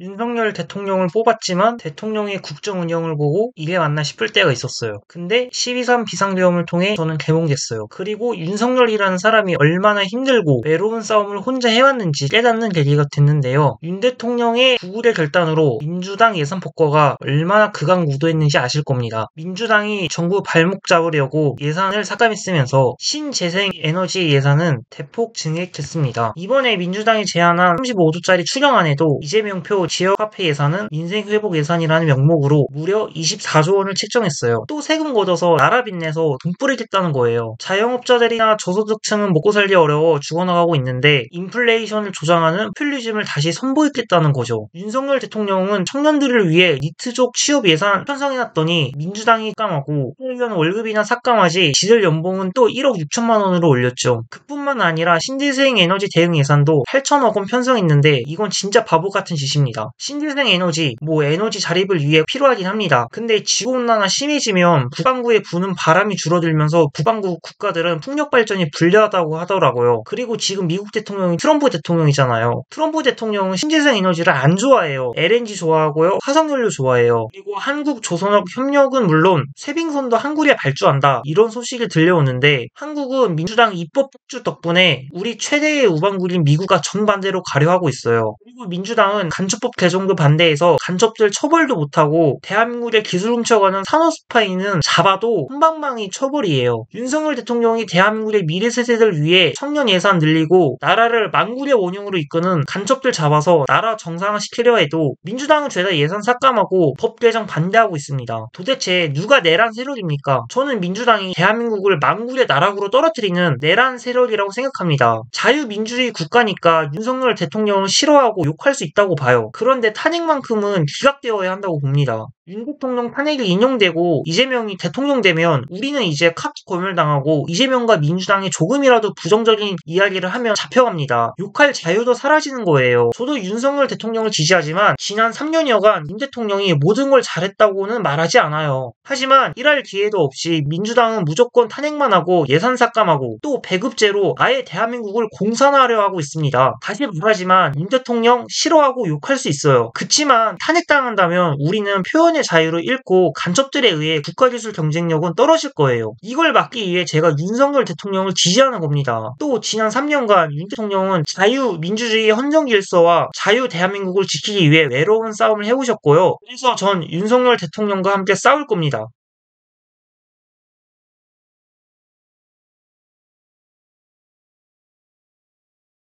윤석열 대통령을 뽑았지만 대통령의 국정 운영을 보고 이게 맞나 싶을 때가 있었어요. 근데 12.3 비상계엄을 통해 저는 개몽됐어요. 그리고 윤석열이라는 사람이 얼마나 힘들고 외로운 싸움을 혼자 해왔는지 깨닫는 계기가 됐는데요. 윤 대통령의 구굴의 결단으로 민주당 예산 폭거가 얼마나 극악무도했는지 아실 겁니다. 민주당이 정부 발목 잡으려고 예산을 삭감했으면서 신재생 에너지 예산은 대폭 증액됐습니다. 이번에 민주당이 제안한 35조짜리 추경안에도 이재명 표 지역화폐 예산은 민생회복 예산이라는 명목으로 무려 24조 원을 책정했어요. 또 세금 걷어서 나라 빚내서 돈 뿌리겠다는 거예요. 자영업자들이나 저소득층은 먹고 살기 어려워 죽어나가고 있는데 인플레이션을 조장하는 포퓰리즘을 다시 선보이겠다는 거죠. 윤석열 대통령은 청년들을 위해 니트족 취업 예산 편성해놨더니 민주당이 삭감하고 국회의원 월급이나 삭감하지 지들 연봉은 또 1억 6천만 원으로 올렸죠. 그뿐만 아니라 신재생 에너지 대응 예산도 8천억 원 편성했는데 이건 진짜 바보 같은 짓입니다. 신재생 에너지, 에너지 자립을 위해 필요하긴 합니다. 근데 지구온난화 심해지면 북반구에 부는 바람이 줄어들면서 북반구 국가들은 풍력 발전이 불리하다고 하더라고요. 그리고 지금 미국 대통령이 트럼프 대통령이잖아요. 트럼프 대통령은 신재생 에너지를 안 좋아해요. LNG 좋아하고요. 화석연료 좋아해요. 그리고 한국 조선업 협력은 물론 쇠빙선도 한국에 발주한다. 이런 소식이 들려오는데 한국은 민주당 입법 폭주 덕분에 우리 최대의 우방국인 미국과 정반대로 가려하고 있어요. 그리고 민주당은 간첩법 개정도 반대해서 간첩들 처벌도 못하고 대한민국의 기술 훔쳐가는 산업 스파이는 잡아도 한방망이 처벌이에요. 윤석열 대통령이 대한민국의 미래 세대들 위해 청년 예산 늘리고 나라를 망국의 원형으로 이끄는 간첩들 잡아서 나라 정상화시키려 해도 민주당은 죄다 예산 삭감하고 법 개정 반대하고 있습니다. 도대체 누가 내란 세력입니까? 저는 민주당이 대한민국을 망국의 나락으로 떨어뜨리는 내란 세력이라고 생각합니다. 자유민주주의 국가니까 윤석열 대통령을 싫어하고 욕할 수 있다고 봐요. 그런데 탄핵만큼은 기각되어야 한다고 봅니다. 윤 대통령 탄핵이 인용되고 이재명이 대통령 되면 우리는 이제 카드 검열당하고 이재명과 민주당이 조금이라도 부정적인 이야기를 하면 잡혀갑니다. 욕할 자유도 사라지는 거예요. 저도 윤석열 대통령을 지지하지만 지난 3년여간 윤 대통령이 모든 걸 잘했다고는 말하지 않아요. 하지만 일할 기회도 없이 민주당은 무조건 탄핵만 하고 예산 삭감하고 또 배급제로 아예 대한민국을 공산화하려 하고 있습니다. 다시 말하지만 윤 대통령 싫어하고 욕할 수 있어요. 그치만 탄핵당한다면 우리는 표현의 자유를 잃고 간첩들에 의해 국가기술 경쟁력은 떨어질 거예요. 이걸 막기 위해 제가 윤석열 대통령을 지지하는 겁니다. 또 지난 3년간 윤 대통령은 자유민주주의의 헌정질서와 자유 대한민국을 지키기 위해 외로운 싸움을 해오셨고요. 그래서 전 윤석열 대통령과 함께 싸울 겁니다.